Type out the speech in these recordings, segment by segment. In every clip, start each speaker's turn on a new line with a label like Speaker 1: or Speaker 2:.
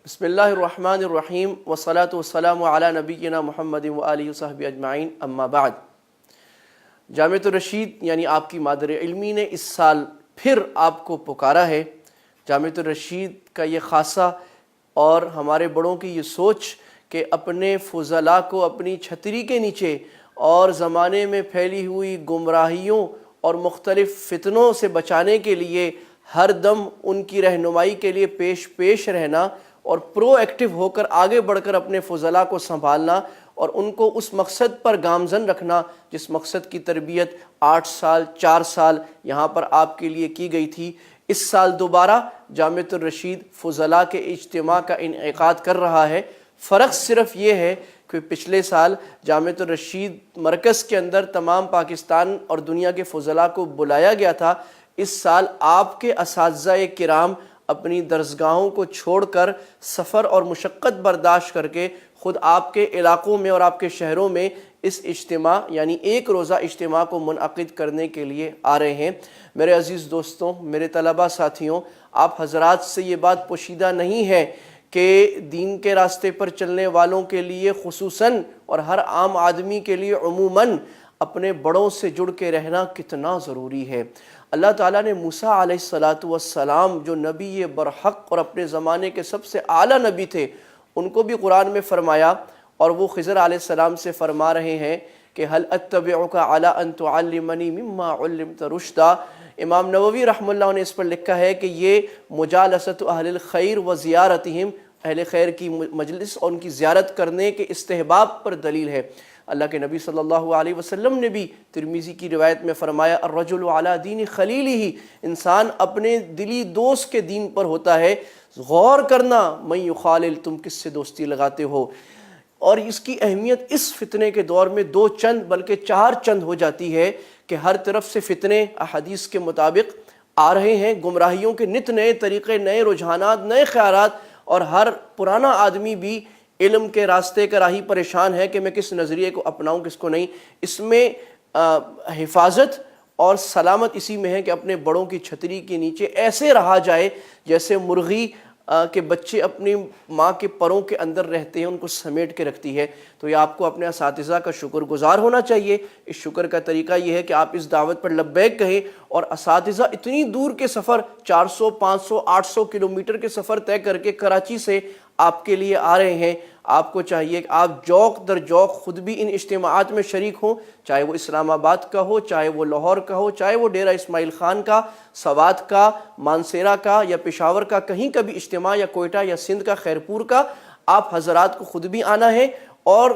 Speaker 1: بسم اللہ الرحمن الرحیم والصلاة والسلام علی نبینا محمد وآلہ وصحبہ اجمعین، اما بعد۔ جامعۃ الرشید یعنی آپ کی مادر علمی نے اس سال پھر آپ کو پکارا ہے۔ جامعۃ الرشید کا یہ خاصہ اور ہمارے بڑوں کی یہ سوچ کہ اپنے فضلاء کو اپنی چھتری کے نیچے اور زمانے میں پھیلی ہوئی گمراہیوں اور مختلف فتنوں سے بچانے کے لیے ہر دم ان کی رہنمائی کے لیے پیش رہنا اور پرو ایکٹیو ہو کر آگے بڑھ کر اپنے فضلاء کو سنبھالنا اور ان کو اس مقصد پر گامزن رکھنا جس مقصد کی تربیت 8 سال 4 سال یہاں پر آپ کے لیے کی گئی تھی۔ اس سال دوبارہ جامعۃ الرشید فضلاء کے اجتماع کا انعقاد کر رہا ہے۔ فرق صرف یہ ہے کہ پچھلے سال جامعۃ الرشید مرکز کے اندر تمام پاکستان اور دنیا کے فضلاء کو بلایا گیا تھا۔ اس سال آپ کے اساتذہ کرام اپنی درسگاہوں کو چھوڑ کر سفر اور مشقت برداشت کر کے خود آپ کے علاقوں میں اور آپ کے شہروں میں اس اجتماع یعنی ایک روزہ اجتماع کو منعقد کرنے کے لیے آ رہے ہیں۔ میرے عزیز دوستوں، میرے طلبہ ساتھیوں، آپ حضرات سے یہ بات پوشیدہ نہیں ہے کہ دین کے راستے پر چلنے والوں کے لیے خصوصاً اور ہر عام آدمی کے لیے عموماً اپنے بڑوں سے جڑ کے رہنا کتنا ضروری ہے۔ اللہ تعالیٰ نے موسیٰ علیہ السلام جو نبی برحق اور اپنے زمانے کے سب سے اعلیٰ نبی تھے ان کو بھی قرآن میں فرمایا، اور وہ خضر علیہ السلام سے فرما رہے ہیں کہ هل اتبعک علی ان تعلمنی مما علمت رشدا۔ امام نووی رحمہ اللہ نے اس پر لکھا ہے کہ یہ مجالست اہل الخیر و زیارتہم، اہل خیر کی مجلس اور ان کی زیارت کرنے کے استحباب پر دلیل ہے۔ اللہ کے نبی صلی اللہ علیہ وسلم نے بھی ترمذی کی روایت میں فرمایا الرجل علی دین خلیلہ، انسان اپنے دلی دوست کے دین پر ہوتا ہے۔ غور کرنا من یخالل، تم کس سے دوستی لگاتے ہو۔ اور اس کی اہمیت اس فتنے کے دور میں 2 چند بلکہ 4 چند ہو جاتی ہے کہ ہر طرف سے فتنے احادیث کے مطابق آ رہے ہیں، گمراہیوں کے نت نئے طریقے، نئے رجحانات، نئے خیالات، اور ہر پرانا آدمی بھی علم کے راستے کا راہی پریشان ہے کہ میں کس نظریے کو اپناؤں کس کو نہیں۔ اس میں حفاظت اور سلامت اسی میں ہے کہ اپنے بڑوں کی چھتری کے نیچے ایسے رہا جائے جیسے مرغی کے بچے اپنی ماں کے پروں کے اندر رہتے ہیں، ان کو سمیٹ کے رکھتی ہے۔ تو یہ آپ کو اپنے اساتذہ کا شکر گزار ہونا چاہیے۔ اس شکر کا طریقہ یہ ہے کہ آپ اس دعوت پر لبیک کہیں، اور اساتذہ اتنی دور کے سفر 400 500 800 کلومیٹر کے سفر طے کر کے کراچی سے آپ کے لیے آ رہے ہیں۔ آپ کو چاہیے کہ آپ جوق در جوق خود بھی ان اجتماعات میں شریک ہوں، چاہے وہ اسلام آباد کا ہو، چاہے وہ لاہور کا ہو، چاہے وہ ڈیرہ اسماعیل خان کا، سوات کا، مانسیرہ کا یا پشاور کا کہیں کا بھی اجتماع، یا کوئٹہ یا سندھ کا، خیرپور کا، آپ حضرات کو خود بھی آنا ہے۔ اور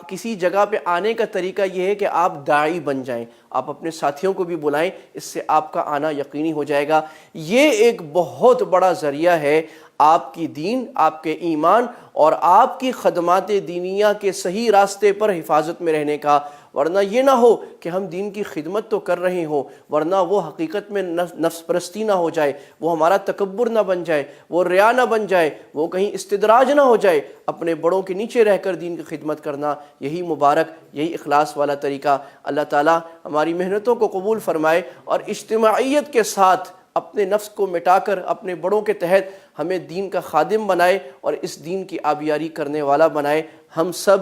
Speaker 1: کسی جگہ پہ آنے کا طریقہ یہ ہے کہ آپ داعی بن جائیں، آپ اپنے ساتھیوں کو بھی بلائیں، اس سے آپ کا آنا یقینی ہو جائے گا۔ یہ ایک بہت بڑا ذریعہ ہے آپ کی دین، آپ کے ایمان اور آپ کی خدمات دینیہ کے صحیح راستے پر حفاظت میں رہنے کا۔ ورنہ یہ نہ ہو کہ ہم دین کی خدمت تو کر رہے ہوں، ورنہ وہ حقیقت میں نفس پرستی نہ ہو جائے، وہ ہمارا تکبر نہ بن جائے، وہ ریا نہ بن جائے، وہ کہیں استدراج نہ ہو جائے۔ اپنے بڑوں کے نیچے رہ کر دین کی خدمت کرنا، یہی مبارک، یہی اخلاص والا طریقہ۔ اللہ تعالیٰ ہماری محنتوں کو قبول فرمائے اور اجتماعیت کے ساتھ اپنے نفس کو مٹا کر اپنے بڑوں کے تحت ہمیں دین کا خادم بنائے اور اس دین کی آبیاری کرنے والا بنائے۔ ہم سب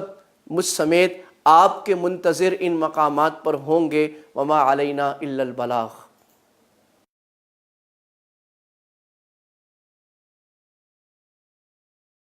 Speaker 1: مجھ سمیت آپ کے منتظر ان مقامات پر ہوں گے۔ وما علینا الا البلاغ۔